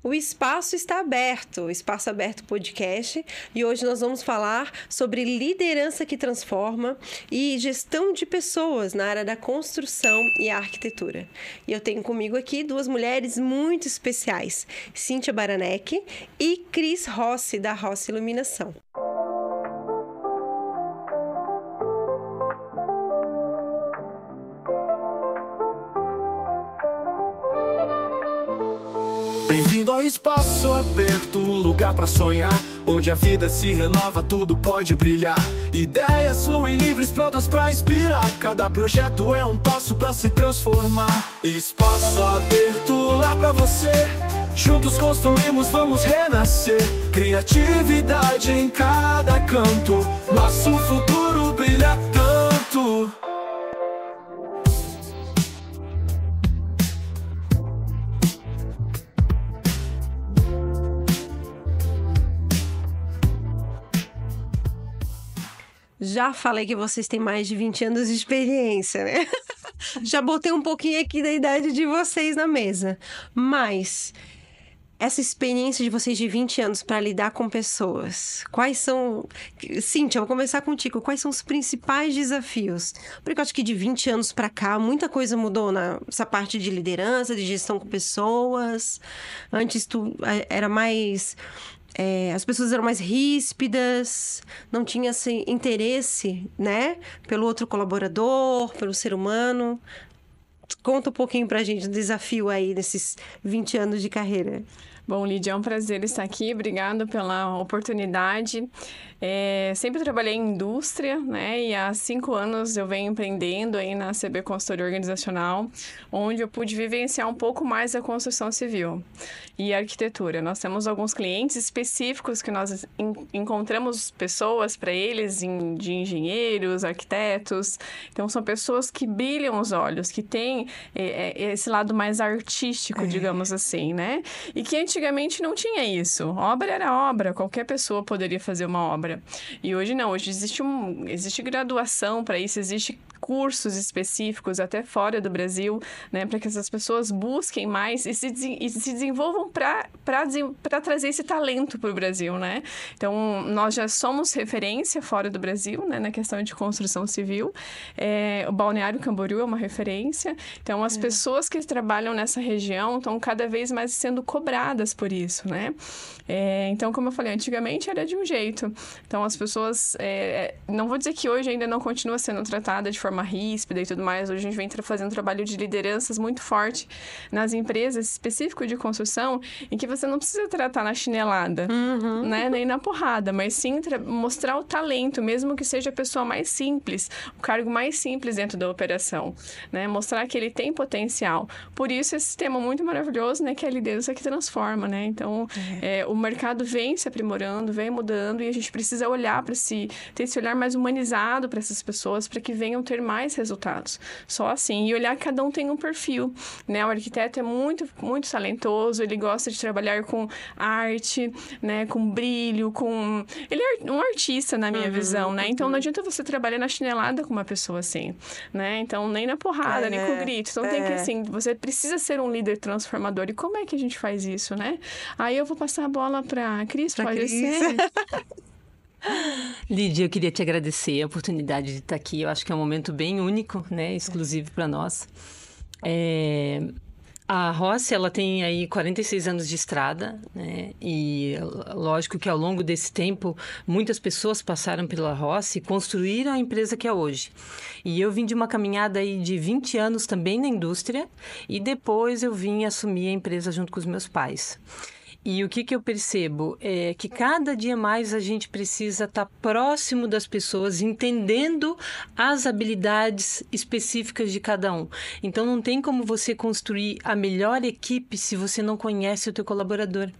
O espaço está aberto, o Espaço Aberto Podcast, e hoje nós vamos falar sobre liderança que transforma e gestão de pessoas na área da construção e arquitetura. E eu tenho comigo aqui duas mulheres muito especiais, Cíntia Baranek e Cris Rossi, da Rossi Iluminação. Bem-vindo ao Espaço Aberto, um lugar pra sonhar, onde a vida se renova, tudo pode brilhar. Ideias fluem livres, prontas pra inspirar. Cada projeto é um passo pra se transformar. Espaço Aberto, lá pra você. Juntos construímos, vamos renascer. Criatividade em cada canto, nosso futuro brilha tanto. Já falei que vocês têm mais de 20 anos de experiência, né? Já botei um pouquinho aqui da idade de vocês na mesa. Mas essa experiência de vocês de 20 anos para lidar com pessoas, quais são... Cíntia, eu vou começar contigo. Quais são os principais desafios? Porque eu acho que de 20 anos para cá, muita coisa mudou nessa parte de liderança, de gestão com pessoas. Antes tu era mais... as pessoas eram mais ríspidas, não tinha esse interesse, né? Pelo outro colaborador, pelo ser humano. Conta um pouquinho pra gente do desafio aí nesses 20 anos de carreira. Bom, Lídia, é um prazer estar aqui. Obrigada pela oportunidade. Sempre trabalhei em indústria, né? E há 5 anos eu venho empreendendo aí na CB Consultoria Organizacional, onde eu pude vivenciar um pouco mais a construção civil e a arquitetura. Nós temos alguns clientes específicos que nós encontramos pessoas para eles de engenheiros, arquitetos. Então, são pessoas que brilham os olhos, que têm esse lado mais artístico, digamos assim, né? E que antigamente não tinha isso. Obra era obra, qualquer pessoa poderia fazer uma obra. E hoje não, hoje existe graduação para isso, existe cursos específicos até fora do Brasil, né, para que essas pessoas busquem mais e se desenvolvam para trazer esse talento para o Brasil, né? Então, nós já somos referência fora do Brasil, né, na questão de construção civil. O Balneário Camboriú é uma referência. Então, as pessoas que trabalham nessa região estão cada vez mais sendo cobradas por isso, né? Então, como eu falei, antigamente era de um jeito. Então, as pessoas... não vou dizer que hoje ainda não continua sendo tratada de forma ríspida e tudo mais. Hoje a gente vem fazendo um trabalho de lideranças muito forte nas empresas, específico de construção, em que você não precisa tratar na chinelada, né? Nem na porrada, mas sim mostrar o talento, mesmo que seja a pessoa mais simples, o cargo mais simples dentro da operação, né? Mostrar que ele tem potencial. Por isso, esse sistema muito maravilhoso, né? Que é a liderança que transforma, né? Então, o mercado vem se aprimorando, vem mudando, e a gente precisa olhar para ter esse olhar mais humanizado para essas pessoas, para que venham ter mais resultados. Só assim. E olhar que cada um tem um perfil, né? O arquiteto é muito, muito talentoso, ele gosta de trabalhar com arte, né? Com brilho, com... Ele é um artista, na minha visão, né? Então, não adianta você trabalhar na chinelada com uma pessoa assim, né? Então, nem na porrada, nem com grito. Então, tem que, assim, você precisa ser um líder transformador. E como é que a gente faz isso, né? Aí, eu vou passar a bola para Cris, pode ser? Lídia, eu queria te agradecer a oportunidade de estar aqui. Eu acho que é um momento bem único, né? Exclusivo para nós. A Rossi, ela tem aí 46 anos de estrada, né? E lógico que ao longo desse tempo, muitas pessoas passaram pela Rossi e construíram a empresa que é hoje. E eu vim de uma caminhada aí de 20 anos também na indústria, e depois eu vim assumir a empresa junto com os meus pais. E o que eu percebo é que cada dia mais a gente precisa estar próximo das pessoas, entendendo as habilidades específicas de cada um. Então, não tem como você construir a melhor equipe se você não conhece o teu colaborador.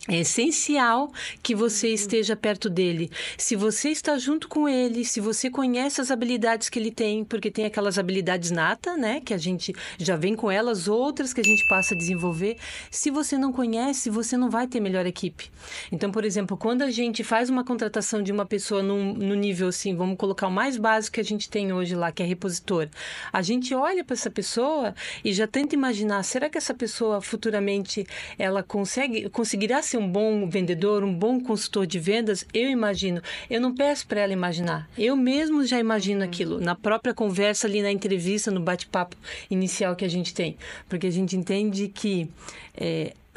É essencial que você esteja perto dele. Se você está junto com ele, se você conhece as habilidades que ele tem, porque tem aquelas habilidades natas, né? Que a gente já vem com elas, outras que a gente passa a desenvolver. Se você não conhece, você não vai ter melhor equipe. Então, por exemplo, quando a gente faz uma contratação de uma pessoa no nível assim, vamos colocar o mais básico que a gente tem hoje lá, que é repositor. A gente olha para essa pessoa e já tenta imaginar, será que essa pessoa futuramente ela conseguirá ser um bom vendedor, um bom consultor de vendas? Eu imagino. Eu não peço para ela imaginar. Eu mesmo já imagino aquilo na própria conversa ali na entrevista, no bate-papo inicial que a gente tem. Porque a gente entende que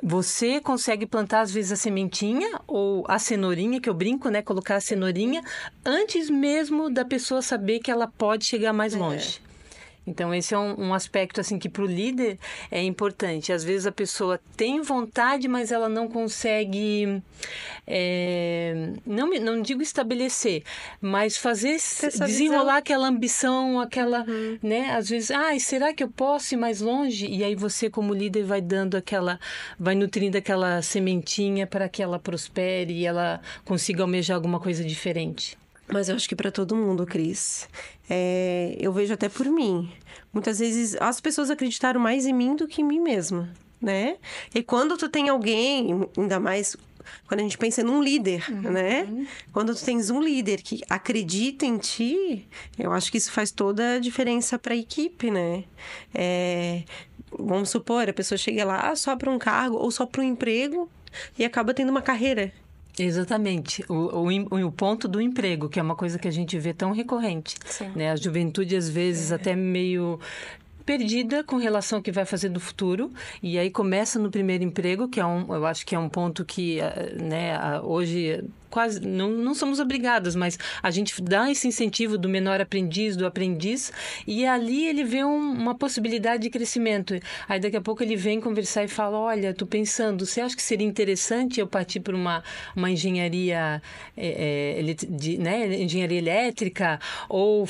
você consegue plantar, às vezes, a sementinha ou a cenourinha, que eu brinco, né? Colocar a cenourinha antes mesmo da pessoa saber que ela pode chegar mais longe. Então, esse é um aspecto, assim, que para o líder é importante. Às vezes a pessoa tem vontade, mas ela não consegue, não digo estabelecer, mas desenrolar aquela ambição, aquela, né? Às vezes, será que eu posso ir mais longe? E aí você, como líder, vai nutrindo aquela sementinha para que ela prospere e ela consiga almejar alguma coisa diferente. Mas eu acho que para todo mundo, Cris. Eu vejo até por mim. Muitas vezes as pessoas acreditaram mais em mim do que em mim mesma, né? E quando tu tem alguém, ainda mais quando a gente pensa num líder, né? Quando tu tens um líder que acredita em ti, eu acho que isso faz toda a diferença para a equipe, né? Vamos supor, a pessoa chega lá só para um cargo ou só para um emprego e acaba tendo uma carreira. Exatamente. O ponto do emprego, que é uma coisa que a gente vê tão recorrente. Né? A juventude, às vezes, até meio perdida com relação ao que vai fazer no futuro. E aí começa no primeiro emprego, que eu acho que é um ponto que, né, hoje quase não somos obrigadas, mas a gente dá esse incentivo do menor aprendiz, do aprendiz, e ali ele vê uma possibilidade de crescimento. Aí daqui a pouco ele vem conversar e fala, olha, tô pensando, você acha que seria interessante eu partir para uma engenharia, né, engenharia elétrica, ou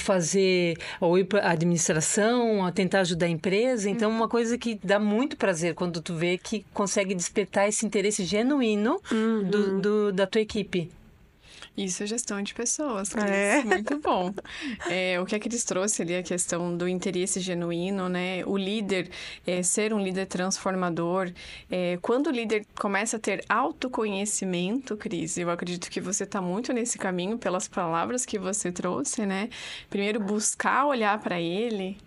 ir para administração, tentar ajudar a empresa? Então, uma coisa que dá muito prazer quando tu vê que consegue despertar esse interesse genuíno da tua equipe. Isso é gestão de pessoas, Cris. Muito bom. O que a Cris trouxe ali, a questão do interesse genuíno, né? O líder, ser um líder transformador. Quando o líder começa a ter autoconhecimento, Cris, eu acredito que você está muito nesse caminho pelas palavras que você trouxe, né? Primeiro, buscar olhar para ele,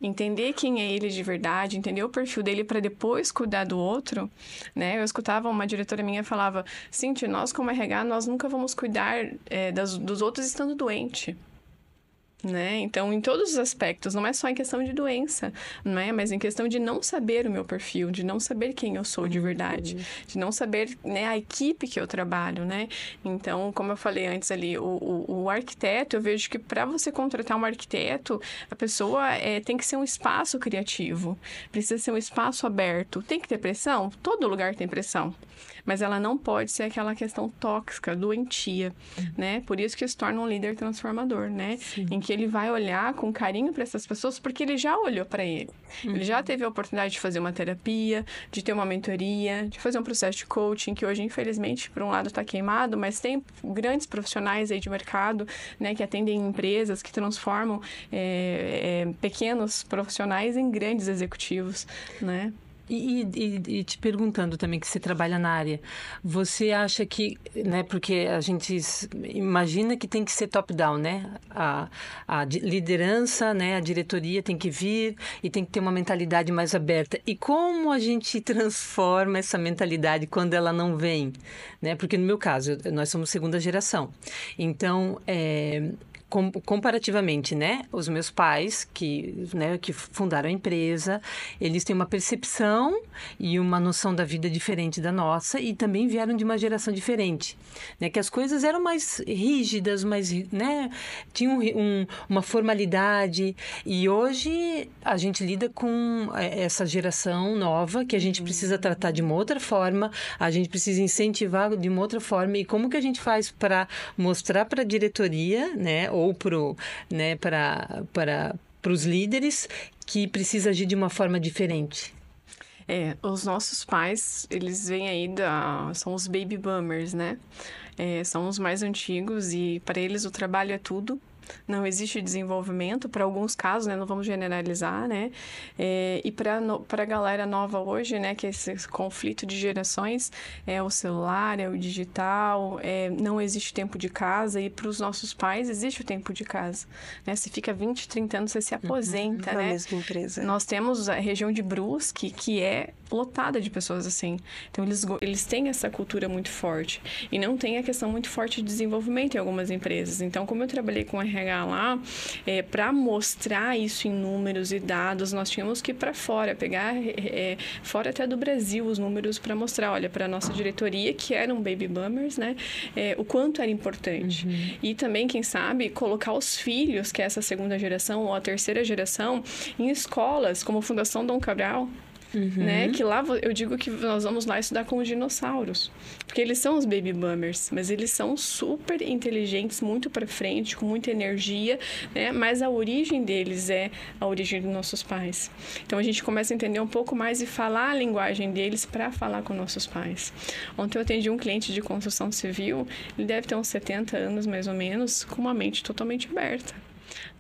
entender quem é ele de verdade, entender o perfil dele para depois cuidar do outro, né? Eu escutava uma diretora minha falava, Cíntia, nós como RH, nós nunca vamos cuidar dos outros estando doente. Né? Então, em todos os aspectos, não é só em questão de doença, né? Mas em questão de não saber o meu perfil, de não saber quem eu sou de verdade, de não saber, né, a equipe que eu trabalho, né? Então, como eu falei antes ali, o arquiteto, eu vejo que para você contratar um arquiteto, a pessoa tem que ser um espaço criativo, precisa ser um espaço aberto. Tem que ter pressão? Todo lugar tem pressão. Mas ela não pode ser aquela questão tóxica, doentia, né? Por isso que se torna um líder transformador, né? Sim. Em que ele vai olhar com carinho para essas pessoas, porque ele já olhou para ele. Ele já teve a oportunidade de fazer uma terapia, de ter uma mentoria, de fazer um processo de coaching, que hoje, infelizmente, por um lado está queimado, mas tem grandes profissionais aí de mercado, né? Que atendem empresas, que transformam pequenos profissionais em grandes executivos, né? E te perguntando também, que você trabalha na área, você acha que, né, porque a gente imagina que tem que ser top-down, né? A liderança, né, a diretoria tem que vir e tem que ter uma mentalidade mais aberta. E como a gente transforma essa mentalidade quando ela não vem? Né? Porque no meu caso, nós somos segunda geração. Então, comparativamente, né? Os meus pais, que fundaram a empresa, eles têm uma percepção e uma noção da vida diferente da nossa e também vieram de uma geração diferente, né? Que as coisas eram mais rígidas, né? Tinham uma formalidade, e hoje a gente lida com essa geração nova que a gente precisa tratar de uma outra forma, a gente precisa incentivar de uma outra forma. E como que a gente faz para mostrar para a diretoria, né? Ou para os líderes que precisa agir de uma forma diferente? Os nossos pais, eles vêm aí são os baby boomers, né? São os mais antigos e para eles o trabalho é tudo. Não existe desenvolvimento, para alguns casos, né? Não vamos generalizar, né? E para a galera nova hoje, né? Que esse conflito de gerações é o celular, é o digital, não existe tempo de casa. E para os nossos pais existe o tempo de casa, né? Você fica 20, 30 anos, você se aposenta, né? Na mesma empresa. Nós temos a região de Brusque, que é lotada de pessoas assim. Então, eles têm essa cultura muito forte. E não tem a questão muito forte de desenvolvimento em algumas empresas. Então, como eu trabalhei com RH lá, para mostrar isso em números e dados, nós tínhamos que ir para fora, pegar fora até do Brasil os números para mostrar, olha, para a nossa diretoria, que eram baby boomers, né? O quanto era importante. E também, quem sabe, colocar os filhos, que é essa segunda geração ou a terceira geração, em escolas como Fundação Dom Cabral, né? Que lá eu digo que nós vamos lá estudar com os dinossauros, porque eles são os baby boomers, mas eles são super inteligentes, muito para frente, com muita energia, né? Mas a origem deles é a origem dos nossos pais. Então a gente começa a entender um pouco mais e falar a linguagem deles para falar com nossos pais. Ontem eu atendi um cliente de construção civil, ele deve ter uns 70 anos mais ou menos, com uma mente totalmente aberta.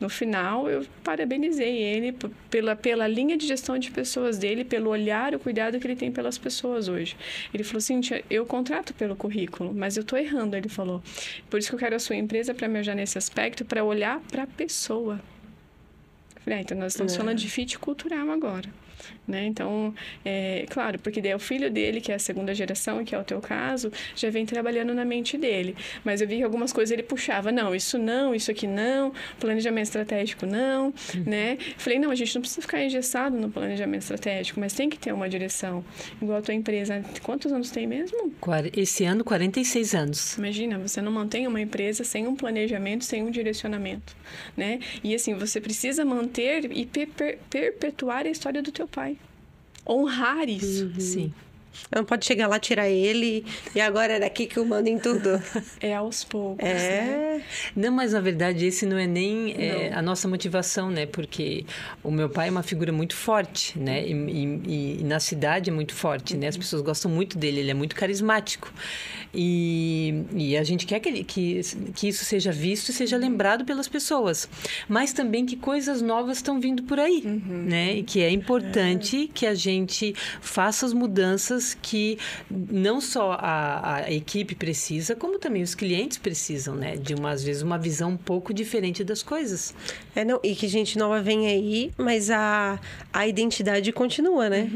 No final, eu parabenizei ele pela linha de gestão de pessoas dele, pelo olhar, o cuidado que ele tem pelas pessoas hoje. Ele falou assim, eu contrato pelo currículo, mas eu estou errando, ele falou. Por isso que eu quero a sua empresa para me ajudar nesse aspecto, para olhar para a pessoa. Eu falei, então nós estamos falando de fit cultural agora. Né? Então, claro, porque daí o filho dele, que é a segunda geração, que é o teu caso, já vem trabalhando na mente dele. Mas eu vi que algumas coisas ele puxava, não, isso aqui não, planejamento estratégico não, né? Falei, não, a gente não precisa ficar engessado no planejamento estratégico, mas tem que ter uma direção. Igual a tua empresa, quantos anos tem mesmo? Esse ano, 46 anos. Imagina, você não mantém uma empresa sem um planejamento, sem um direcionamento, né? E assim, você precisa manter e perpetuar a história do teu pai. Honrar isso. Sim. Não pode chegar lá, tirar ele e agora é daqui que eu mando em tudo. É aos poucos, né? Não, mas na verdade esse não é nem a nossa motivação, né? Porque o meu pai é uma figura muito forte, né? E na cidade é muito forte, né? As pessoas gostam muito dele, ele é muito carismático. E a gente quer que isso seja visto e seja lembrado pelas pessoas. Mas também que coisas novas estão vindo por aí, né? E que é importante que a gente faça as mudanças que não só a equipe precisa, como também os clientes precisam, né? De às vezes uma visão um pouco diferente das coisas. E que gente nova vem aí, mas a identidade continua, né?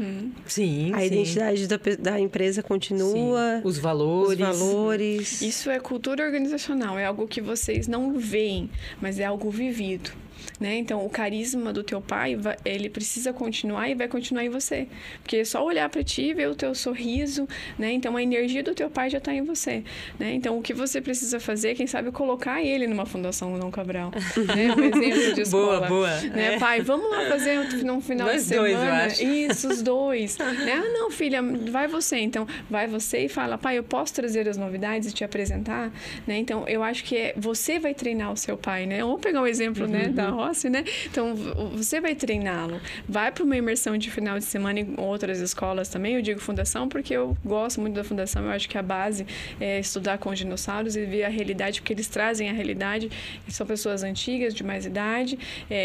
Sim, a identidade da empresa continua. Sim. Os valores. Isso é cultura organizacional, é algo que vocês não veem, mas é algo vivido. Né? Então, o carisma do teu pai, ele precisa continuar e vai continuar em você. Porque é só olhar para ti, ver o teu sorriso, né? Então, a energia do teu pai já está em você, né? Então, o que você precisa fazer, quem sabe, colocar ele numa Fundação Dom Cabral, né? Um exemplo de escola. Boa. Né? Pai, vamos lá fazer um final de semana. Dois, eu acho. Isso, os dois. Né? Ah, não, filha, vai você. Então, vai você e fala, pai, eu posso trazer as novidades e te apresentar? Né? Então, eu acho que você vai treinar o seu pai, né? Vamos pegar um exemplo, né, da Rossi, né? Então, você vai treiná-lo. Vai para uma imersão de final de semana em outras escolas também. Eu digo fundação porque eu gosto muito da fundação. Eu acho que a base é estudar com os dinossauros e ver a realidade, porque eles trazem a realidade. São pessoas antigas, de mais idade,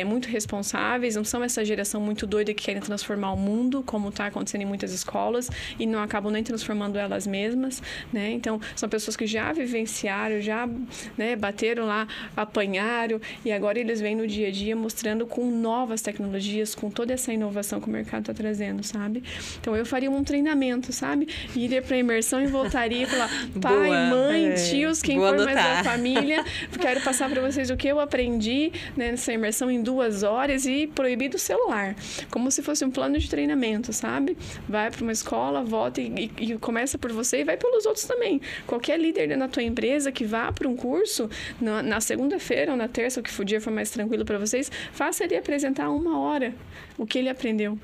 muito responsáveis. Não são essa geração muito doida que querem transformar o mundo, como está acontecendo em muitas escolas, e não acabam nem transformando elas mesmas, né? Então, são pessoas que já vivenciaram, já, né, bateram lá, apanharam, e agora eles vêm no dia a dia mostrando com novas tecnologias, com toda essa inovação que o mercado está trazendo, sabe? Então, eu faria um treinamento, sabe? Iria para a imersão e voltaria e falar, pai, mãe, tios, quem for mais da família, quero passar para vocês o que eu aprendi, né, nessa imersão em 2 horas e proibir o celular. Como se fosse um plano de treinamento, sabe? Vai para uma escola, volta e começa por você e vai pelos outros também. Qualquer líder na tua empresa que vá para um curso, na segunda-feira ou na terça, o que o dia for mais tranquilo para vocês, faça ele apresentar 1 hora o que ele aprendeu.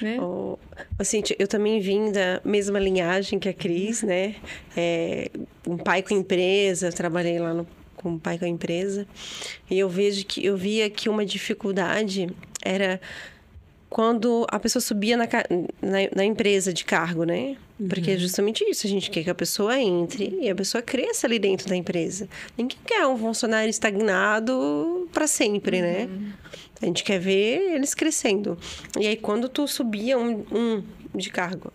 Né? Cíntia, eu também vim da mesma linhagem que a Cris, né? Um pai com empresa, eu trabalhei lá com um pai com a empresa, e eu via que uma dificuldade era quando a pessoa subia na empresa de cargo, né? Porque é justamente isso. A gente quer que a pessoa entre e a pessoa cresça ali dentro da empresa. Ninguém quer um funcionário estagnado para sempre, né? A gente quer ver eles crescendo. E aí, quando tu subia um de cargo,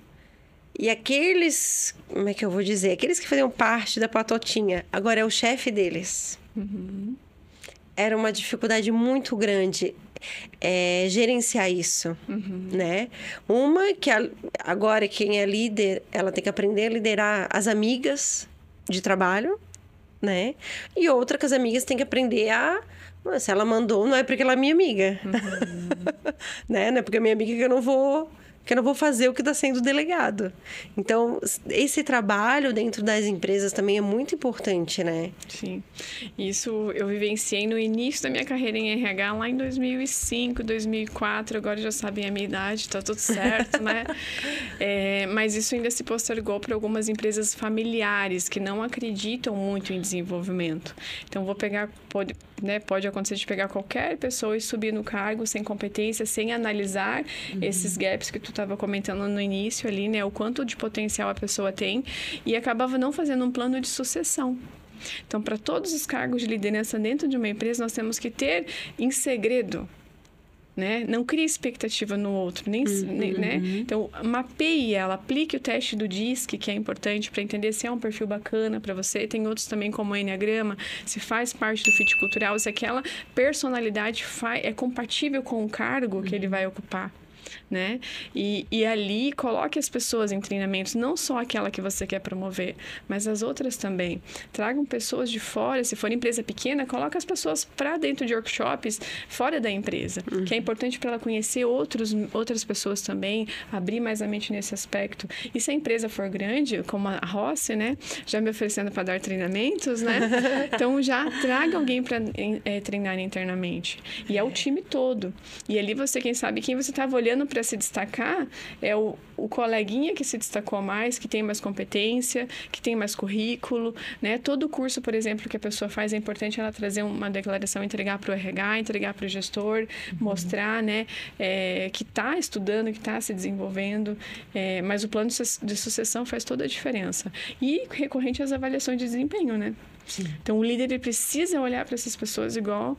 e aqueles, como é que eu vou dizer? Aqueles que faziam parte da patotinha, agora é o chefe deles. Era uma dificuldade muito grande gerenciar isso, né? Uma que agora quem é líder, ela tem que aprender a liderar as amigas de trabalho, né? E outra que as amigas têm que aprender se ela mandou, não é porque ela é minha amiga. Né? Não é porque é minha amiga que eu não vou fazer o que está sendo delegado. Então, esse trabalho dentro das empresas também é muito importante, né? Sim. Isso eu vivenciei no início da minha carreira em RH, lá em 2005, 2004. Agora já sabem a minha idade, tá tudo certo, né? Mas isso ainda se postergou para algumas empresas familiares que não acreditam muito em desenvolvimento. Então, pode acontecer de pegar qualquer pessoa e subir no cargo sem competência, sem analisar esses gaps que tu estava comentando no início ali, né? O quanto de potencial a pessoa tem, e acabava não fazendo um plano de sucessão. Então, para todos os cargos de liderança dentro de uma empresa, nós temos que ter em segredo, né? Não crie expectativa no outro, né? Então, mapeie ela, aplique o teste do DISC, que é importante para entender se é um perfil bacana para você. Tem outros também, como o Enneagrama, se faz parte do fit cultural, se aquela personalidade é compatível com o cargo que ele vai ocupar, né? E ali coloque as pessoas em treinamentos, não só aquela que você quer promover, mas as outras também. Tragam pessoas de fora, se for empresa pequena, coloque as pessoas para dentro de workshops fora da empresa, que é importante para ela conhecer outras pessoas também, abrir mais a mente nesse aspecto. E se a empresa for grande, como a Rossi, né? Já me oferecendo para dar treinamentos, né? Então já traga alguém para treinar internamente. E é o time todo. E ali você, quem você estava olhando para se destacar é o coleguinha que se destacou mais, que tem mais competência, que tem mais currículo, né? Todo curso, por exemplo, que a pessoa faz, é importante ela trazer uma declaração, entregar para o RH, entregar para o gestor, mostrar, né? Que está estudando, que está se desenvolvendo, mas o plano de sucessão faz toda a diferença. E recorrente às avaliações de desempenho, né? Sim. Então, o líder ele precisa olhar para essas pessoas igual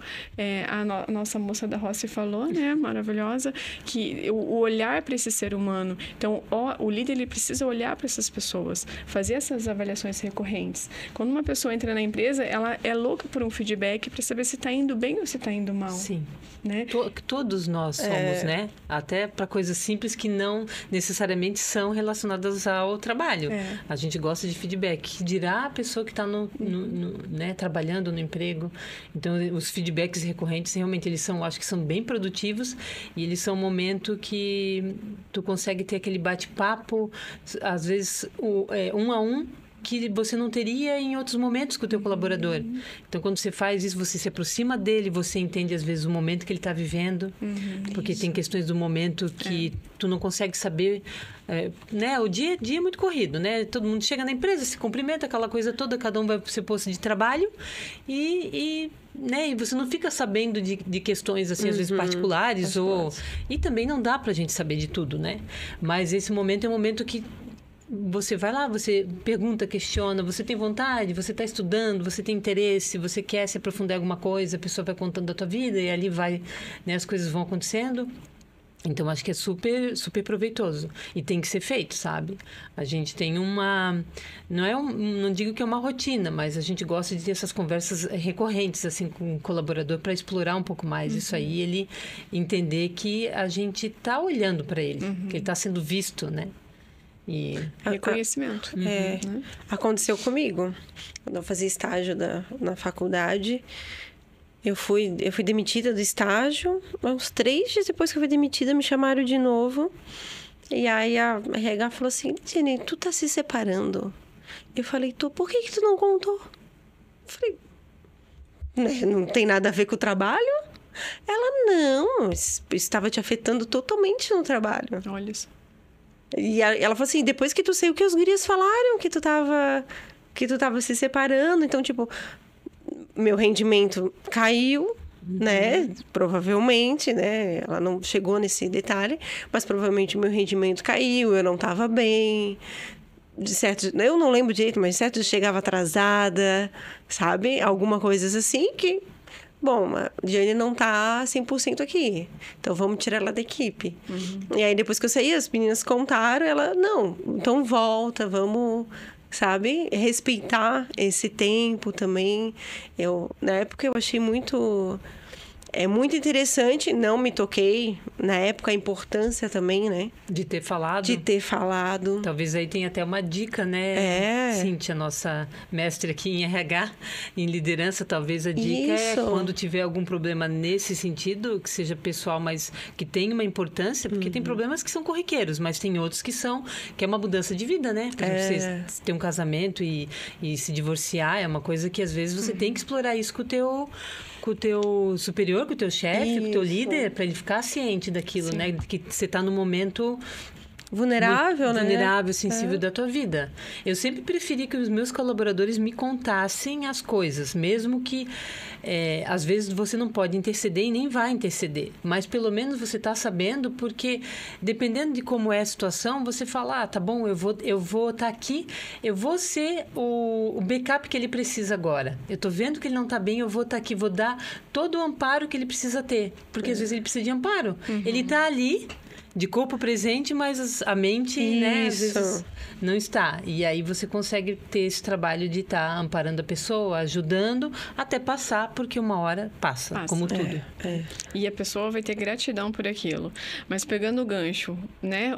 a nossa moça da Rossi falou, né? Maravilhosa, que o olhar para esse ser humano. Então, o líder ele precisa olhar para essas pessoas, fazer essas avaliações recorrentes. Quando uma pessoa entra na empresa, ela é louca por um feedback para saber se está indo bem ou se está indo mal. Sim. Né? Todos nós somos, né? Até para coisas simples que não necessariamente são relacionadas ao trabalho. A gente gosta de feedback. Dirá a pessoa que está né, trabalhando no emprego. Então, os feedbacks recorrentes, realmente, acho que são bem produtivos, e eles são um momento que tu consegue ter aquele bate-papo, às vezes, um a um, que você não teria em outros momentos com o teu colaborador. Então, quando você faz isso, você se aproxima dele, você entende, às vezes, o momento que ele está vivendo, porque tem questões do momento que tu não consegue saber, né? O dia a dia é muito corrido, né? Todo mundo chega na empresa, se cumprimenta, aquela coisa toda, cada um vai para o seu posto de trabalho né? E você não fica sabendo de questões, assim, às vezes particulares, e também não dá pra gente saber de tudo, né? Mas esse momento é um momento que você vai lá, você pergunta, questiona, você tem vontade, você está estudando, você tem interesse, você quer se aprofundar em alguma coisa, a pessoa vai contando da tua vida e ali né, as coisas vão acontecendo. Então, acho que é super, super proveitoso. E tem que ser feito, sabe? A gente tem não digo que é uma rotina, mas a gente gosta de ter essas conversas recorrentes, assim, com o colaborador para explorar um pouco mais isso aí, ele entender que a gente está olhando para ele, que ele está sendo visto, né? E reconhecimento. Aconteceu comigo. Quando eu fazia estágio na faculdade, eu fui demitida do estágio. Uns 3 dias depois que eu fui demitida, me chamaram de novo. E aí a RH falou assim: Jenny, tu tá se separando? Eu falei: por que tu não contou? Eu falei: não tem nada a ver com o trabalho? Ela: não, estava te afetando totalmente no trabalho. Olha isso. E ela falou assim: depois que tu saiu, que os gurias falaram que tu tava se separando. Então, tipo, meu rendimento caiu, né? Provavelmente, né? Ela não chegou nesse detalhe, mas provavelmente o meu rendimento caiu, eu não estava bem. De certo, eu não lembro direito, mas certo, eu chegava atrasada, sabe? Alguma coisas assim que... Bom, a Diane não tá 100% aqui, então vamos tirar ela da equipe. E aí, depois que eu saí, as meninas contaram, ela, não, então volta, vamos, sabe? Respeitar esse tempo também. Na época, eu achei muito interessante, não me toquei. Na época, a importância também, né? De ter falado. De ter falado. Talvez aí tenha até uma dica, né? Cíntia, nossa mestre aqui em RH, em liderança, talvez a dica é quando tiver algum problema nesse sentido, que seja pessoal, mas que tenha uma importância, porque tem problemas que são corriqueiros, mas tem outros que é uma mudança de vida, né? Por exemplo, você ter um casamento e se divorciar, é uma coisa que às vezes você tem que explorar isso com o teu superior, com o teu chefe, com o teu líder, para ele ficar ciente daquilo, né? Que você está no momento vulnerável, né? Vulnerável, sensível da tua vida. Eu sempre preferi que os meus colaboradores me contassem as coisas, mesmo que às vezes você não pode interceder e nem vai interceder, mas pelo menos você está sabendo, porque dependendo de como é a situação, você fala, tá bom, eu vou estar aqui, eu vou ser o backup que ele precisa agora. Eu tô vendo que ele não está bem, eu vou estar aqui, vou dar todo o amparo que ele precisa ter, porque às vezes ele precisa de amparo. Ele está ali de corpo presente, mas a mente, né, às vezes não está. E aí você consegue ter esse trabalho de estar amparando a pessoa, ajudando, até passar, porque uma hora passa. Como tudo. E a pessoa vai ter gratidão por aquilo. Mas pegando o gancho, né,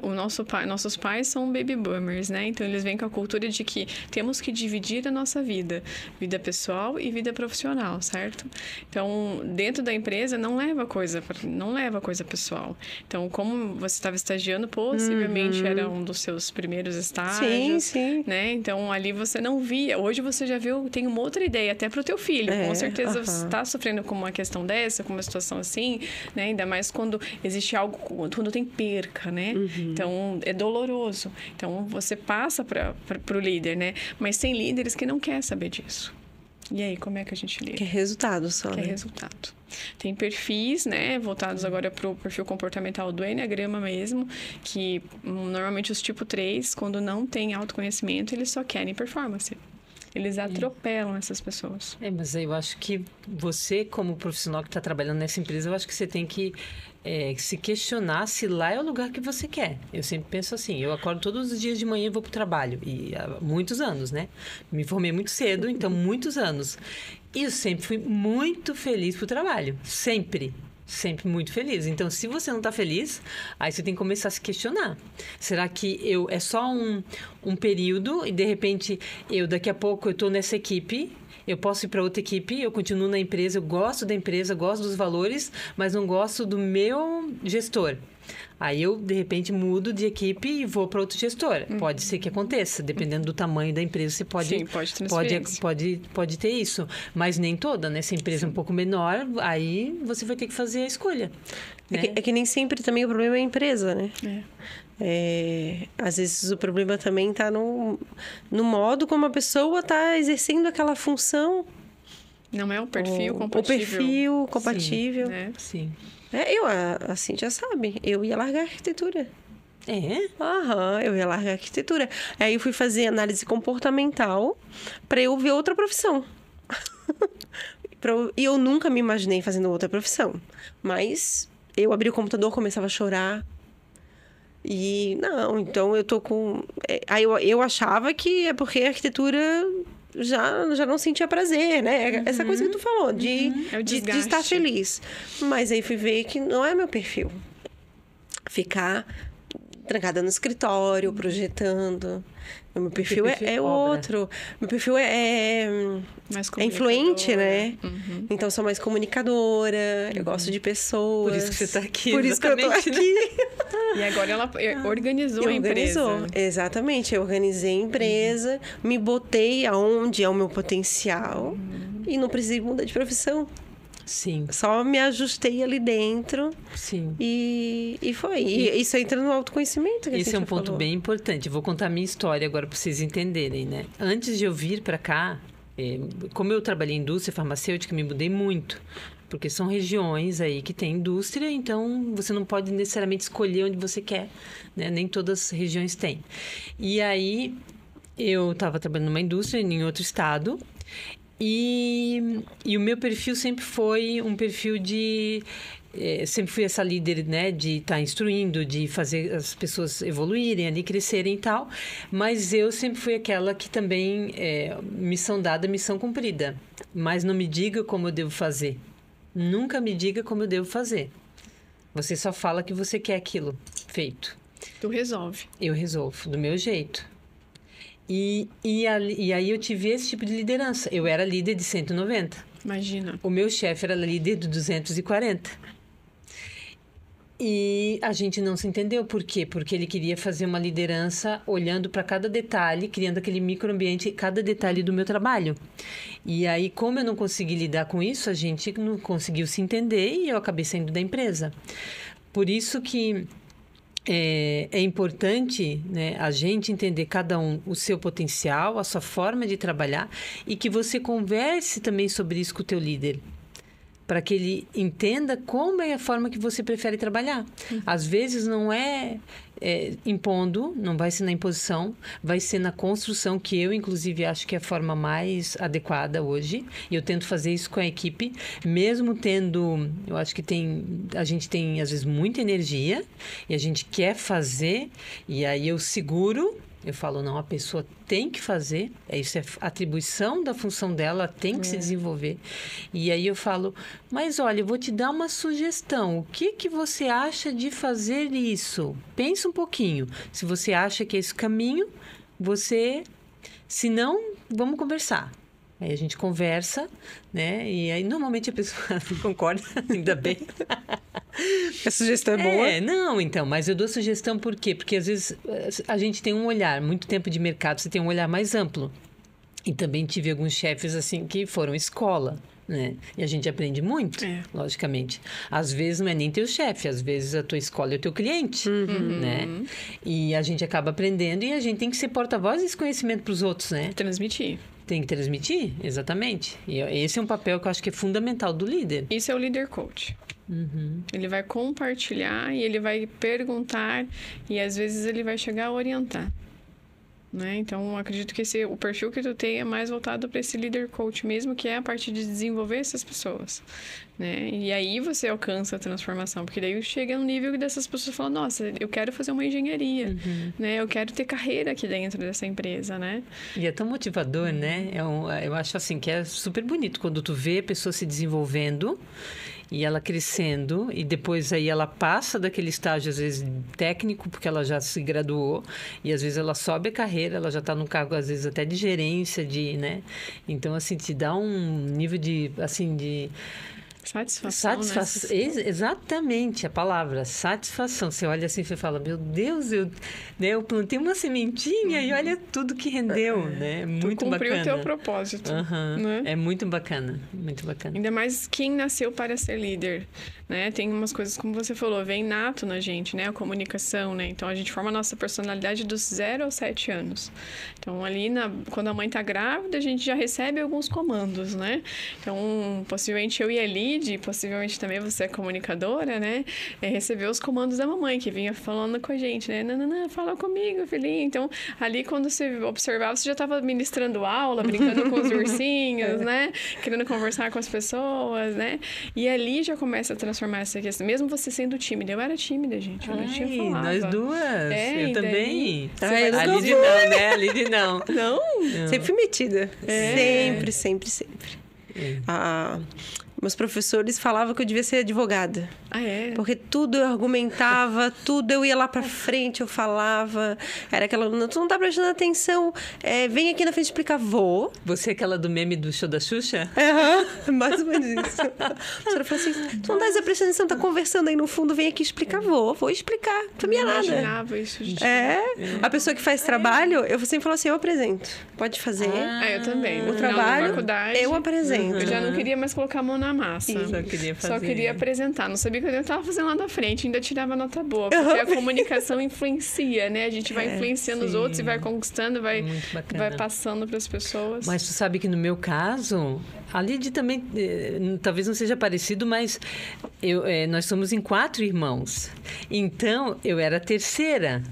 nossos pais são baby boomers, né? Então eles vêm com a cultura de que temos que dividir a nossa vida pessoal e vida profissional, certo? Então, dentro da empresa não leva coisa pessoal. Então, como você estava estagiando, possivelmente era um dos seus primeiros estágios. Sim. Né? Então, ali você não via. Hoje você já viu, tem uma outra ideia, até para o teu filho. Com certeza você está sofrendo com uma questão dessa, com uma situação assim, né? Ainda mais quando existe algo, quando tem perca, né? Então, é doloroso. Então, você passa para o líder, né? Mas tem líderes que não querem saber disso. E aí, como é que a gente lida? Quer resultado só, Quer resultado. Tem perfis, né, voltados agora para o perfil comportamental do Enneagrama mesmo, que normalmente os tipo 3, quando não tem autoconhecimento, eles só querem performance. Eles atropelam essas pessoas. Mas eu acho que você, como profissional que está trabalhando nessa empresa, eu acho que você tem que se questionar se lá é o lugar que você quer. Eu sempre penso assim, eu acordo todos os dias de manhã e vou para o trabalho. E há muitos anos, né? Me formei muito cedo, então muitos anos. E eu sempre fui muito feliz pro trabalho. Sempre muito feliz. Então, se você não está feliz, aí você tem que começar a se questionar. Será que é só um período e, de repente, daqui a pouco eu estou nessa equipe, eu posso ir para outra equipe, eu continuo na empresa, eu gosto da empresa, gosto dos valores, mas não gosto do meu gestor. Aí eu, de repente, mudo de equipe e vou para outro gestor. Pode ser que aconteça, dependendo do tamanho da empresa, você pode ter isso. Mas nem toda, né? Se a empresa é um pouco menor, aí você vai ter que fazer a escolha. Né? É que nem sempre também o problema é a empresa, né? Às vezes o problema também está no modo como a pessoa está exercendo aquela função. Não é o perfil compatível. O perfil compatível. Sim. A Cíntia sabe, eu ia largar a arquitetura. Eu ia largar a arquitetura. Aí eu fui fazer análise comportamental para eu ver outra profissão. E eu nunca me imaginei fazendo outra profissão. Mas eu abri o computador, começava a chorar. E então eu tô com... Aí eu achava que é porque a arquitetura... Já não sentia prazer, né? Essa coisa que tu falou, de estar feliz. Mas aí fui ver que não é meu perfil. Ficar trancada no escritório, projetando. Meu perfil é outro. Meu perfil é influente, né? Então, sou mais comunicadora, eu gosto de pessoas. Por isso que você está aqui. Por isso que eu tô aqui. E agora ela organizou a empresa. Exatamente, eu organizei a empresa, me botei aonde é o meu potencial e não precisei mudar de profissão. Sim. Só me ajustei ali dentro. Sim. E foi. E isso entra no autoconhecimento. Esse é um ponto bem importante. Vou contar a minha história agora para vocês entenderem, né? Antes de eu vir para cá, como eu trabalhei em indústria farmacêutica, me mudei muito. Porque são regiões aí que tem indústria, então você não pode necessariamente escolher onde você quer, né? Nem todas as regiões têm. E aí, eu estava trabalhando numa indústria em outro estado, e o meu perfil sempre foi um perfil de... sempre fui essa líder, né, de estar instruindo, de fazer as pessoas evoluírem ali, crescerem e tal, mas eu sempre fui aquela que também, missão dada, missão cumprida. Mas não me diga como eu devo fazer. Nunca me diga como eu devo fazer. Você só fala que você quer aquilo feito. Tu resolve. Eu resolvo, do meu jeito. E aí eu tive esse tipo de liderança. Eu era líder de 190. Imagina. O meu chefe era líder de 240. E a gente não se entendeu. Por quê? Porque ele queria fazer uma liderança olhando para cada detalhe, criando aquele microambiente, cada detalhe do meu trabalho. E aí, como eu não consegui lidar com isso, a gente não conseguiu se entender e eu acabei saindo da empresa. Por isso que é importante, né, a gente entender cada um o seu potencial, a sua forma de trabalhar e que você converse também sobre isso com o teu líder, para que ele entenda como é a forma que você prefere trabalhar. Às vezes não é impondo, não vai ser na imposição, vai ser na construção, que eu, inclusive, acho que é a forma mais adequada hoje. E eu tento fazer isso com a equipe, mesmo tendo... Eu acho que a gente tem, às vezes, muita energia e a gente quer fazer, e aí eu seguro... Eu falo, não, a pessoa tem que fazer, isso é atribuição da função dela, tem que se desenvolver. E aí eu falo, mas olha, eu vou te dar uma sugestão. O que você acha de fazer isso? Pensa um pouquinho. Se você acha que é esse caminho, se não, vamos conversar. Aí a gente conversa, né? E aí normalmente a pessoa concorda, ainda bem. A sugestão é boa. Não, então, mas eu dou sugestão por quê? Porque às vezes a gente tem um olhar, muito tempo de mercado, você tem um olhar mais amplo. E também tive alguns chefes assim que foram escola, né? E a gente aprende muito, logicamente. Às vezes não é nem teu chefe, às vezes a tua escola é o teu cliente, né? E a gente acaba aprendendo e a gente tem que ser porta-voz desse conhecimento para os outros, né? Transmitir. Tem que transmitir, exatamente. E esse é um papel que eu acho que é fundamental do líder. Isso é o líder coach. Ele vai compartilhar e ele vai perguntar e às vezes ele vai chegar a orientar. Né? Então, eu acredito que o perfil que tu tem é mais voltado para esse líder coach mesmo, que é a parte de desenvolver essas pessoas, né? E aí você alcança a transformação, porque daí chega um nível que dessas pessoas falam, nossa, eu quero fazer uma engenharia, né? Eu quero ter carreira aqui dentro dessa empresa, né? E é tão motivador, né? Eu acho assim que é super bonito quando tu vê a pessoa se desenvolvendo e ela crescendo, e depois aí ela passa daquele estágio, às vezes, técnico, porque ela já se graduou, e às vezes ela sobe a carreira, ela já está num cargo, às vezes, até de gerência, né? Então, assim, te dá um nível de, assim, de... Satisfação. Exatamente a palavra, satisfação. Você olha assim e fala, meu Deus, eu plantei uma sementinha e olha tudo que rendeu, né? Muito bacana. Tu cumpriu o teu propósito. Né? É muito bacana, muito bacana. Ainda mais quem nasceu para ser líder, né? Tem umas coisas, como você falou, vem nato na gente, né? A comunicação, né? Então, a gente forma a nossa personalidade dos 0 aos 7 anos. Então, ali, quando a mãe tá grávida, a gente já recebe alguns comandos, né? Então, possivelmente eu e a Lid, possivelmente também você é comunicadora, né? Recebeu os comandos da mamãe, que vinha falando com a gente, né? Não, fala comigo, filhinha. Então, ali, quando você observava, você já estava ministrando aula, brincando com os ursinhos, né? Querendo conversar com as pessoas, né? E ali já começa a transformar essa questão. Mesmo você sendo tímida. Eu era tímida, gente. Eu não tinha falado. Nós duas. Eu também. A Lid não, né? A Lid não. Não? Sempre fui metida. Sempre. Meus professores falavam que eu devia ser advogada. Ah, é? Porque tudo eu argumentava, tudo eu ia lá pra frente, eu falava. Era aquela aluna, tu não tá prestando atenção, vem aqui na frente explicar, vou. Você é aquela do meme do show da Xuxa? Mais ou menos isso. A professora falou assim, tu não tá prestando atenção, tá conversando aí no fundo, vem aqui explicar, vou explicar. Não sabia nada. Eu imaginava isso, gente. A pessoa que faz trabalho, eu sempre falo assim, eu apresento. Pode fazer. Eu também. O trabalho, eu apresento. Eu já não queria mais colocar a mão na na massa. Só queria apresentar. Não sabia que eu estava fazendo lá na frente, ainda tirava nota boa. Porque a comunicação influencia, né? A gente vai influenciando os outros e vai conquistando, vai passando para as pessoas. Mas tu sabe que no meu caso, a Lídia também, talvez não seja parecido, mas nós somos em 4 irmãos. Então, eu era a terceira.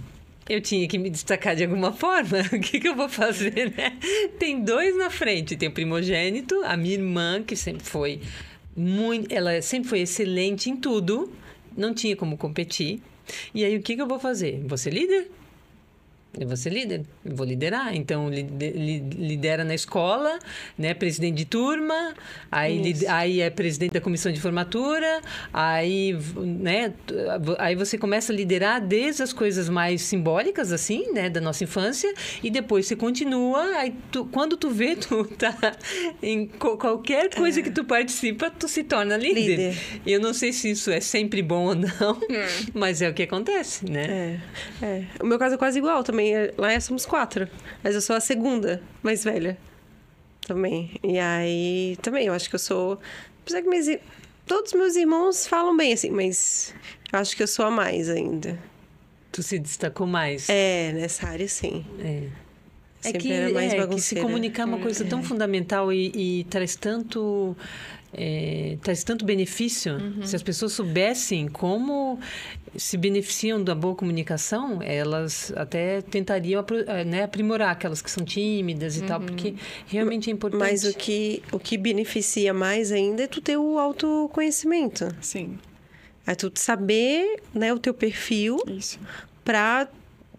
Eu tinha que me destacar de alguma forma. O que eu vou fazer, né? Tem 2 na frente. Tem o primogênito, a minha irmã, que sempre foi ela sempre foi excelente em tudo. Não tinha como competir. E aí, o que eu vou fazer? Vou ser líder? Eu vou ser líder, eu vou liderar. Então, lidera na escola, né? Presidente de turma, aí é presidente da comissão de formatura, aí, né? Aí você começa a liderar desde as coisas mais simbólicas, assim, né? Da nossa infância, e depois você continua, aí quando tu vê, tu tá em qualquer coisa que tu participa, tu se torna líder. Eu não sei se isso é sempre bom ou não, mas é o que acontece, né? O meu caso é quase igual também. Lá somos 4, mas eu sou a segunda mais velha também. E aí, também, eu acho que eu sou... Apesar que todos os meus irmãos falam bem, assim, mas eu acho que eu sou a mais ainda. Tu se destacou mais? Nessa área, sim. Sempre era mais bagunceira. Que se comunicar é uma coisa tão fundamental e traz tanto benefício. Se as pessoas soubessem como se beneficiam da boa comunicação, elas até tentariam aprimorar aquelas que são tímidas e tal, porque realmente é importante. Mas o que beneficia mais ainda é tu ter o autoconhecimento. Sim. É tu saber, né, o teu perfil. Isso. Pra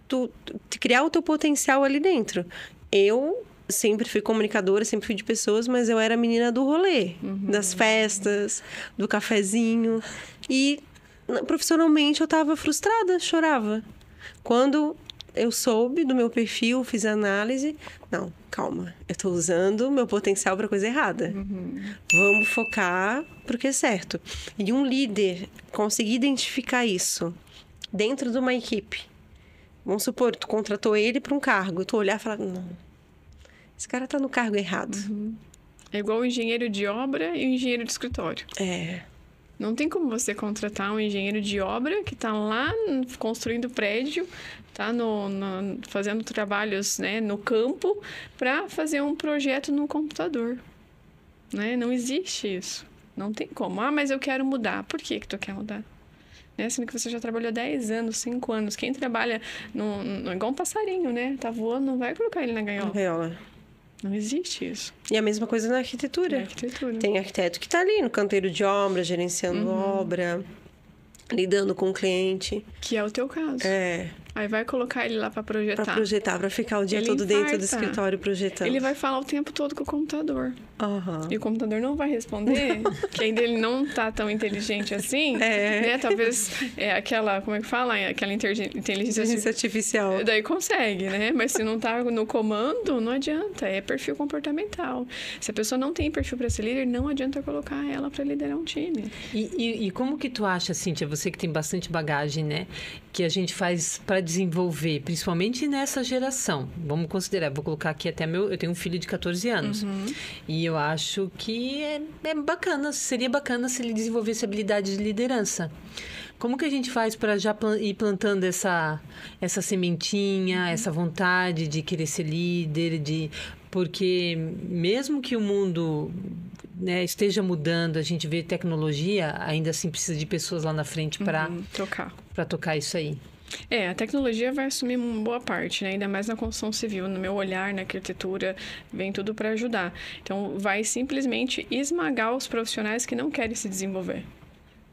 tu criar o teu potencial ali dentro. Eu sempre fui comunicadora, sempre fui de pessoas, mas eu era a menina do rolê, das festas, do cafezinho. E profissionalmente eu tava frustrada, chorava. Quando eu soube do meu perfil, fiz a análise, não, calma, eu tô usando o meu potencial para coisa errada. Vamos focar pro que é certo. E um líder conseguir identificar isso dentro de uma equipe. Vamos supor, tu contratou ele para um cargo, tu olhar e falar, não, esse cara tá no cargo errado. É igual o engenheiro de obra e o engenheiro de escritório. Não tem como você contratar um engenheiro de obra que tá lá construindo prédio, tá fazendo trabalhos, né, no campo, para fazer um projeto no computador. Né? Não existe isso. Não tem como. Mas eu quero mudar. Por que tu quer mudar? Sendo que você já trabalhou 10 anos, 5 anos. Quem trabalha igual um passarinho, né? Tá voando, não vai colocar ele na gaiola. Não existe isso. E a mesma coisa na arquitetura. Tem arquiteto que tá ali no canteiro de obra, gerenciando obra, lidando com o cliente. Que é o teu caso. Aí vai colocar ele lá para projetar. Para projetar, para ficar o dia todo dentro do escritório projetando. Ele vai falar o tempo todo com o computador. E o computador não vai responder, que ainda ele não tá tão inteligente assim, né? Talvez aquela, como é que fala? Aquela inteligência artificial. Daí consegue, né? Mas se não tá no comando, não adianta. É perfil comportamental. Se a pessoa não tem perfil para ser líder, não adianta colocar ela para liderar um time. E como que tu acha, Cíntia, você que tem bastante bagagem, né? Que a gente faz para desenvolver, principalmente nessa geração. Vamos considerar, vou colocar aqui até eu tenho um filho de 14 anos. E eu acho que é bacana, seria bacana se ele desenvolvesse habilidade de liderança. Como que a gente faz para já ir plantando essa sementinha, essa vontade de querer ser líder, porque mesmo que o mundo, né, esteja mudando, a gente vê tecnologia, ainda assim precisa de pessoas lá na frente para tocar isso aí. A tecnologia vai assumir uma boa parte, né? Ainda mais na construção civil, no meu olhar, na arquitetura, vem tudo para ajudar. Então, vai simplesmente esmagar os profissionais que não querem se desenvolver.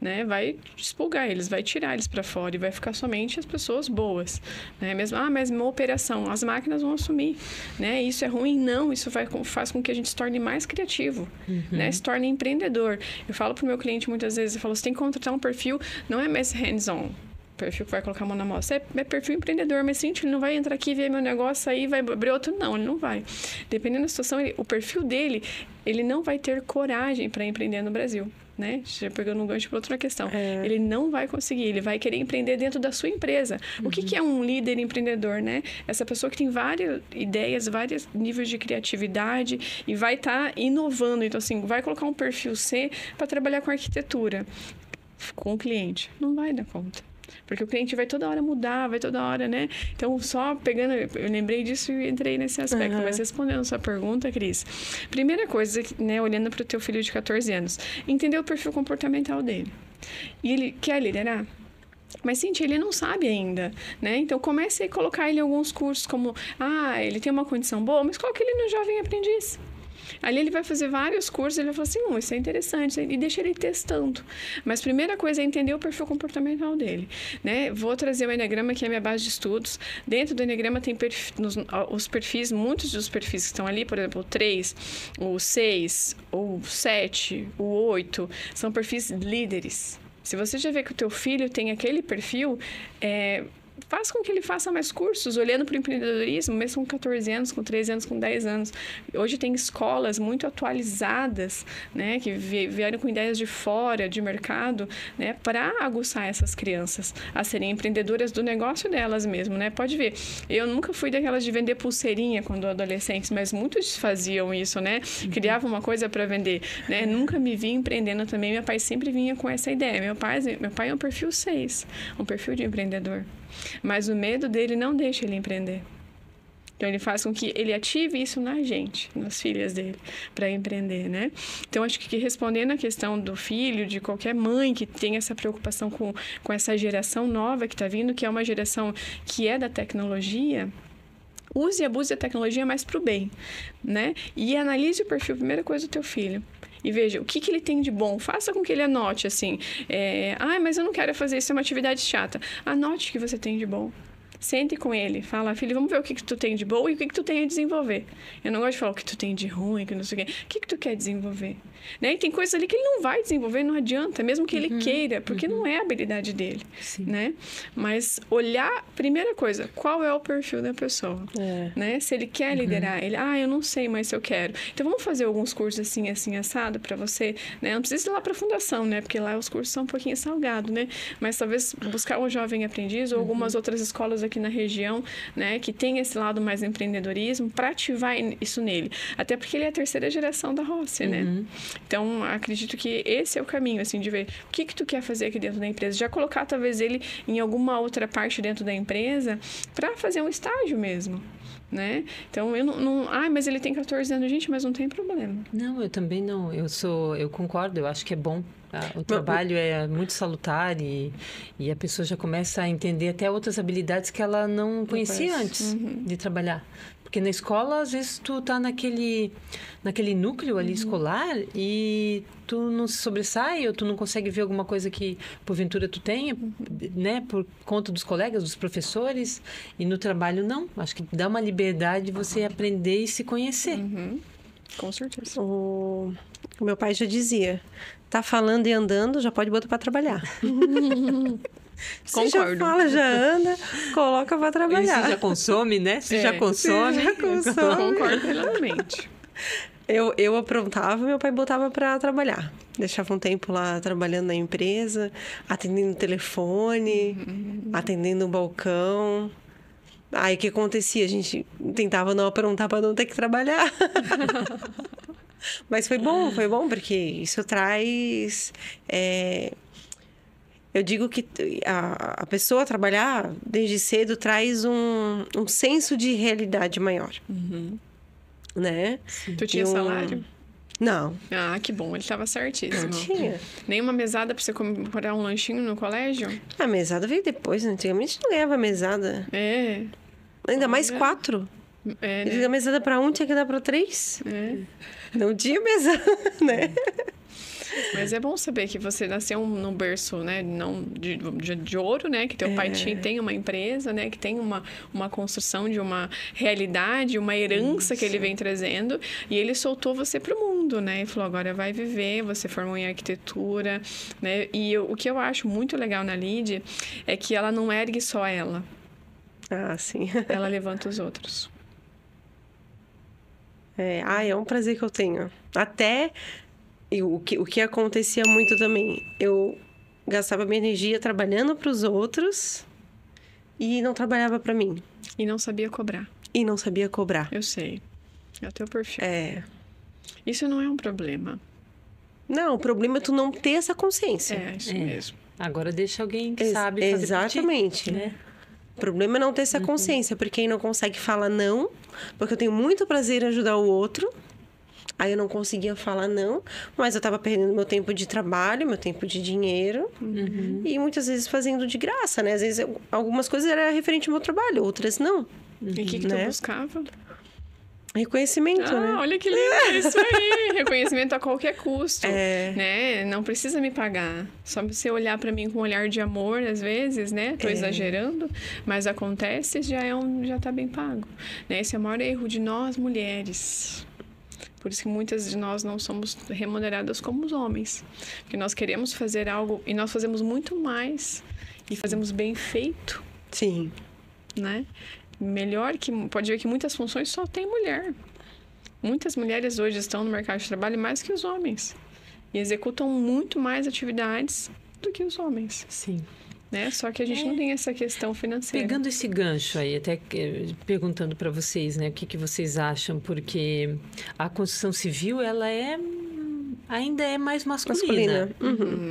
Né? Vai expulgar eles, vai tirar eles para fora e vai ficar somente as pessoas boas, né? Mesmo, mas uma operação, as máquinas vão assumir, né? Isso é ruim? Não, isso faz com que a gente se torne mais criativo, né? Se torne empreendedor. Eu falo pro meu cliente muitas vezes, eu falo, você tem que contratar um perfil, não é mais hands-on, perfil que vai colocar a mão na massa. É perfil empreendedor, mas sim, ele não vai entrar aqui, ver meu negócio, aí vai abrir outro. Não, ele não vai. Dependendo da situação, o perfil dele, ele não vai ter coragem para empreender no Brasil. Né? Já pegando um gancho para outra questão. Ele não vai conseguir, ele vai querer empreender dentro da sua empresa. O que é um líder empreendedor, né? Essa pessoa que tem várias ideias, vários níveis de criatividade e vai estar inovando. Então, assim, vai colocar um perfil C para trabalhar com arquitetura, com o cliente. Não vai dar conta. Porque o cliente vai toda hora mudar, vai toda hora, né? Então, só pegando... Eu lembrei disso e entrei nesse aspecto. Mas respondendo a sua pergunta, Cris. Primeira coisa, né? Olhando para o teu filho de 14 anos. Entender o perfil comportamental dele. E ele quer liderar? Mas, Cintia, ele não sabe ainda, né? Então, comece a colocar ele em alguns cursos como... ele tem uma condição boa, mas coloque ele no Jovem Aprendiz. Ali ele vai fazer vários cursos, ele vai falar assim, isso é interessante, e deixa ele testando. Mas a primeira coisa é entender o perfil comportamental dele, né? Vou trazer o Enneagrama, que é a minha base de estudos. Dentro do Enneagrama tem os perfis, muitos dos perfis que estão ali, por exemplo, o 3, o 6, o 7, o 8, são perfis líderes. Se você já vê que o teu filho tem aquele perfil, faz com que ele faça mais cursos, olhando para o empreendedorismo, mesmo com 14 anos, com 13 anos, com 10 anos. Hoje tem escolas muito atualizadas, né, que vieram com ideias de fora, de mercado, né, para aguçar essas crianças a serem empreendedoras do negócio delas mesmo, né? Pode ver, eu nunca fui daquelas de vender pulseirinha quando adolescentes, mas muitos faziam isso, né? Criavam uma coisa para vender, né? Nunca me vi empreendendo também, meu pai sempre vinha com essa ideia. Meu pai é um perfil 6, um perfil de empreendedor. Mas o medo dele não deixa ele empreender. Então, ele faz com que ele ative isso na gente, nas filhas dele, para empreender, né? Então, acho que respondendo a questão do filho, de qualquer mãe que tem essa preocupação com essa geração nova que está vindo, que é uma geração que é da tecnologia, use e abuse da tecnologia mais para o bem, né? E analise o perfil, primeira coisa, do teu filho. E veja, o que ele tem de bom. Faça com que ele anote, assim. Mas eu não quero fazer isso, é uma atividade chata. Anote o que você tem de bom. Sente com ele. Fala, filho, vamos ver o que tu tem de bom e o que tu tem a desenvolver. Eu não gosto de falar o que tu tem de ruim, que não sei o quê. O que tu quer desenvolver? Né? E tem coisas ali que ele não vai desenvolver, não adianta, mesmo que ele queira, porque não é a habilidade dele. Né? Mas olhar, primeira coisa, qual é o perfil da pessoa? Né? Se ele quer liderar, ele, eu não sei, mas eu quero. Então, vamos fazer alguns cursos assim, assado, para você, né? Não precisa ir lá para a fundação, né? Porque lá os cursos são um pouquinho salgados, né? Mas talvez buscar um Jovem Aprendiz ou algumas outras escolas aqui na região, né? Que tem esse lado mais empreendedorismo, para ativar isso nele. Até porque ele é a terceira geração da Rossi, né? Então, acredito que esse é o caminho, assim, de ver o que tu quer fazer aqui dentro da empresa. Já colocar, talvez, ele em alguma outra parte dentro da empresa para fazer um estágio mesmo, né? Então, eu não... mas ele tem 14 anos, gente, mas não tem problema. Não, eu também não. Eu concordo, eu acho que é bom. O trabalho é muito salutar e a pessoa já começa a entender até outras habilidades que ela não conhecia antes de trabalhar. Porque na escola, às vezes, tu tá naquele núcleo ali escolar e tu não se sobressai ou tu não consegue ver alguma coisa que, porventura, tu tenha, né? Por conta dos colegas, dos professores. E no trabalho, não. Acho que dá uma liberdade de você aprender e se conhecer. Com certeza. O meu pai já dizia, tá falando e andando, já pode botar para trabalhar. Se já fala, já anda, coloca para trabalhar. Se já consome, né? Se já consome. Concordo plenamente. Eu aprontava, meu pai botava para trabalhar. Deixava um tempo lá trabalhando na empresa, atendendo o telefone, atendendo o balcão. Aí o que acontecia? A gente tentava não aprontar para não ter que trabalhar. Mas foi bom, porque isso traz... Eu digo que a pessoa trabalhar desde cedo traz um senso de realidade maior. Né? Tu tinha salário? Não. Que bom, ele estava certíssimo. Não tinha. Nenhuma mesada para você comprar um lanchinho no colégio? A mesada veio depois, antigamente não ganhava mesada. Ainda mais 4. Né? A mesada para 1 tinha que dar para 3. Não tinha mesada, né? Mas é bom saber que você nasceu num berço, né, não de ouro, né, que teu pai tem uma empresa, né, que tem uma construção de uma realidade, uma herança que ele vem trazendo, e ele soltou você pro mundo. mundo, né? E falou, agora vai viver, você formou em arquitetura, né? E o que eu acho muito legal na Lid é que ela não ergue só ela. Ah, sim. Ela levanta os outros. É um prazer que eu tenho. Até o que acontecia muito também, eu gastava minha energia trabalhando para os outros e não trabalhava para mim. E não sabia cobrar. E não sabia cobrar. Eu sei. É o teu perfil. Isso não é um problema. Não, o problema é tu não ter essa consciência. É, isso mesmo. Agora deixa alguém que sabe fazer exatamente. Por ti, né? O problema é não ter essa consciência, porque aí não consegue falar não, porque eu tenho muito prazer em ajudar o outro. Aí eu não conseguia falar não, mas eu tava perdendo meu tempo de trabalho, meu tempo de dinheiro. E muitas vezes fazendo de graça, né? Às vezes algumas coisas eram referente ao meu trabalho, outras não. E o que tu buscava? Reconhecimento, né? Olha que lindo isso aí. Reconhecimento a qualquer custo, né? Não precisa me pagar. Só você olhar pra mim com um olhar de amor, às vezes, né? Tô exagerando, mas acontece, já tá bem pago. Né? Esse é o maior erro de nós, mulheres. Por isso que muitas de nós não somos remuneradas como os homens. Porque nós queremos fazer algo e nós fazemos muito mais. E fazemos bem feito. Sim. Né? Melhor que... Pode ver que muitas funções só tem mulher. Muitas mulheres hoje estão no mercado de trabalho mais que os homens. E executam muito mais atividades do que os homens. Sim. Né? Só que a gente não tem essa questão financeira. Pegando esse gancho aí, até perguntando para vocês, né, o que vocês acham, porque a construção civil, ela ainda é mais masculina.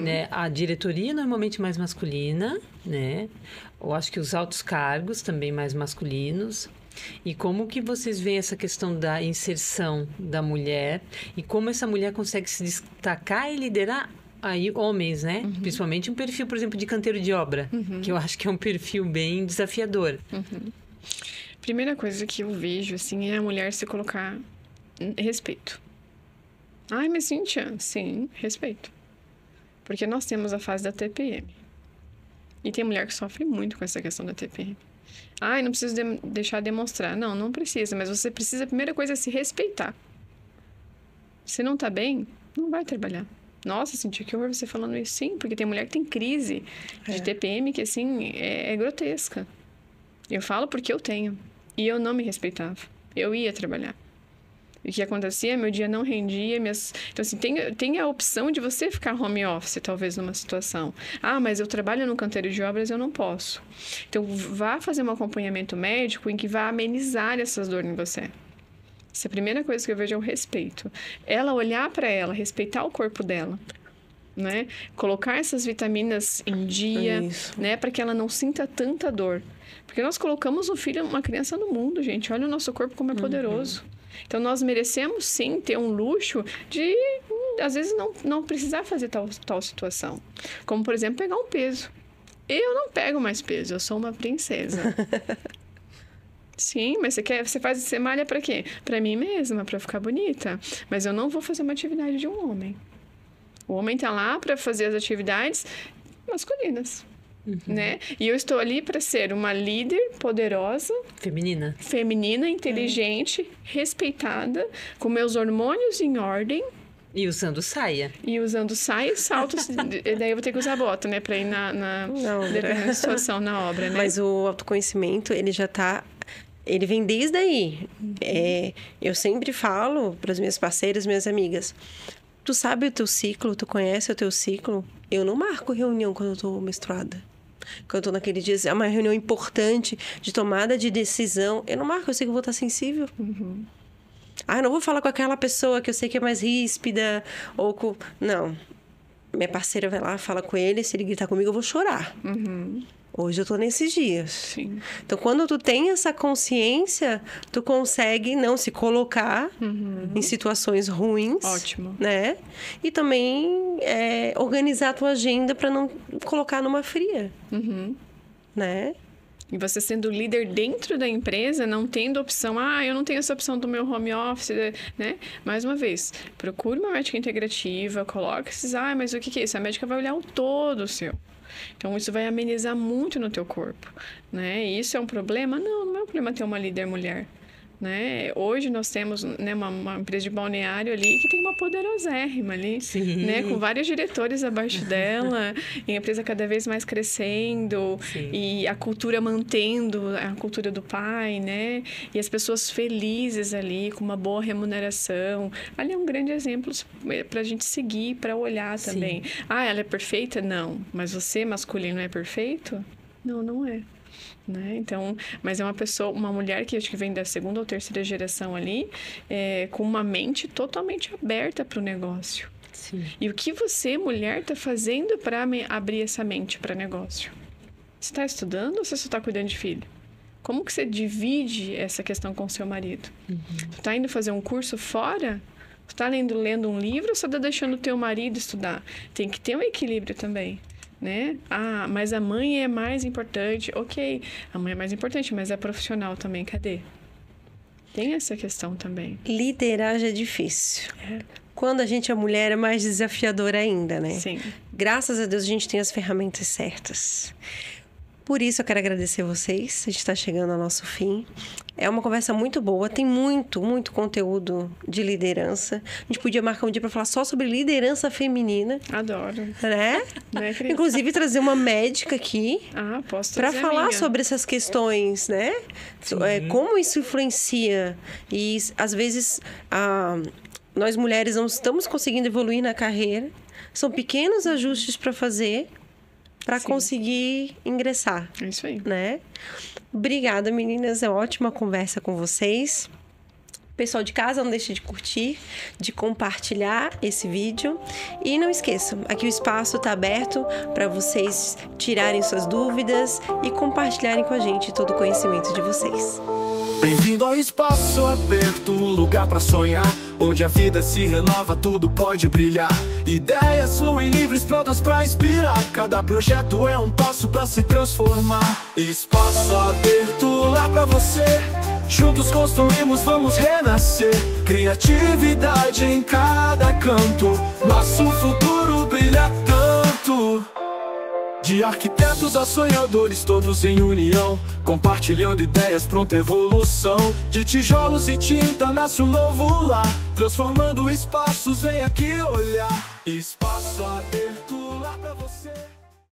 Né? A diretoria normalmente mais masculina, né? Eu acho que os altos cargos também mais masculinos. E como que vocês veem essa questão da inserção da mulher e como essa mulher consegue se destacar e liderar aí homens, né? Principalmente um perfil, por exemplo, de canteiro de obra, que eu acho que é um perfil bem desafiador. Primeira coisa que eu vejo, assim, é a mulher se colocar respeito. Ai, mas Cíntia, sim, respeito. Porque nós temos a fase da TPM. E tem mulher que sofre muito com essa questão da TPM. Ai, não preciso deixar demonstrar. Não precisa, mas você precisa, a primeira coisa é se respeitar. Se não tá bem, não vai trabalhar. Nossa, Cíntia, que horror você falando isso. Sim, porque tem mulher que tem crise de TPM que, assim, é grotesca. Eu falo porque eu tenho. E eu não me respeitava. Eu ia trabalhar. E o que acontecia? Meu dia não rendia. Então, assim, tem a opção de você ficar home office, talvez, numa situação. Ah, mas eu trabalho no canteiro de obras, eu não posso. Então, vá fazer um acompanhamento médico em que vá amenizar essas dores em você. Essa é a primeira coisa que eu vejo é o respeito. Ela olhar para ela, respeitar o corpo dela, né? Colocar essas vitaminas em dia, né? Para que ela não sinta tanta dor. Porque nós colocamos um filho, uma criança no mundo, gente. Olha o nosso corpo como é poderoso. Então, nós merecemos, sim, ter um luxo de, às vezes, não precisar fazer tal situação. Como, por exemplo, pegar um peso. Eu não pego mais peso, eu sou uma princesa. Sim, mas você malha pra quê? Pra mim mesma, pra ficar bonita. Mas eu não vou fazer uma atividade de um homem. O homem tá lá pra fazer as atividades masculinas. Né? E eu estou ali para ser uma líder poderosa, feminina, inteligente, respeitada, com meus hormônios em ordem. E usando saia. E saltos. Daí eu vou ter que usar bota, né? Para ir dependendo da situação na obra, né? Mas o autoconhecimento, ele já tá... Ele vem desde aí. Eu sempre falo para as minhas parceiras, minhas amigas... Tu sabe o teu ciclo? Tu conhece o teu ciclo? Eu não marco reunião quando eu tô menstruada. Quando eu tô naquele dia, é uma reunião importante de tomada de decisão. Eu não marco, eu sei que eu vou estar sensível. Ah, eu não vou falar com aquela pessoa que eu sei que é mais ríspida. Ou com... Não. Minha parceira vai lá, fala com ele. Se ele gritar comigo, eu vou chorar. Hoje eu tô nesses dias. Sim. Então, quando tu tem essa consciência, tu consegue não se colocar em situações ruins. Ótimo. Né? E também organizar a tua agenda para não colocar numa fria. Né? E você sendo líder dentro da empresa, não tendo opção, eu não tenho essa opção do meu home office, né? Mais uma vez, procure uma médica integrativa, coloque esses, mas o que é isso? A médica vai olhar o todo seu. Então, isso vai amenizar muito no teu corpo, né? E isso é um problema? Não é um problema ter uma líder mulher. né? Hoje nós temos, né, uma empresa de balneário ali que tem uma poderosérrima ali, Sim. né? Com vários diretores abaixo dela, e a empresa cada vez mais crescendo, Sim. e a cultura mantendo a cultura do pai, né? E as pessoas felizes ali, com uma boa remuneração. Ali é um grande exemplo para a gente seguir, para olhar também. Sim. Ah, ela é perfeita? Não. Mas você, masculino, é perfeito? Não, não é. Né? Então, mas é uma pessoa, uma mulher que acho que vem da segunda ou terceira geração ali, com uma mente totalmente aberta para o negócio. Sim. E o que você, mulher, está fazendo para abrir essa mente para negócio? Você está estudando ou você só está cuidando de filho? Como que você divide essa questão com o seu marido? Você está indo fazer um curso fora? Você está lendo um livro ou você está deixando o teu marido estudar? Tem que ter um equilíbrio também. Né? Ah, mas a mãe é mais importante. Ok, a mãe é mais importante, mas é profissional também. Cadê? Tem essa questão também. Liderar já é difícil. Quando a gente é mulher, é mais desafiador ainda, né? Sim. Graças a Deus, a gente tem as ferramentas certas. Por isso, eu quero agradecer vocês. A gente está chegando ao nosso fim. É uma conversa muito boa. Tem muito conteúdo de liderança. A gente podia marcar um dia para falar só sobre liderança feminina. Adoro. Né? Né, Cris? Inclusive, trazer uma médica aqui. Ah, posso Para trazer a falar minha. sobre essas questões, né? Como isso influencia. E, às vezes, nós mulheres não estamos conseguindo evoluir na carreira. São pequenos ajustes para fazer para conseguir ingressar. É isso aí. Né? Obrigada, meninas. É uma ótima conversa com vocês. Pessoal de casa, não deixe de curtir, de compartilhar esse vídeo. E não esqueçam, aqui o espaço está aberto para vocês tirarem suas dúvidas e compartilharem com a gente todo o conhecimento de vocês. Bem-vindo ao espaço aberto, um lugar pra sonhar, onde a vida se renova, tudo pode brilhar. Ideias fluem livres, prontas pra inspirar. Cada projeto é um passo pra se transformar. Espaço aberto lá pra você. Juntos construímos, vamos renascer. Criatividade em cada canto. Nosso futuro brilha tanto. De arquitetos a sonhadores, todos em união, compartilhando ideias, pronta evolução. De tijolos e tinta nasce um novo lar, transformando espaços, vem aqui olhar. Espaço aberto lá pra você.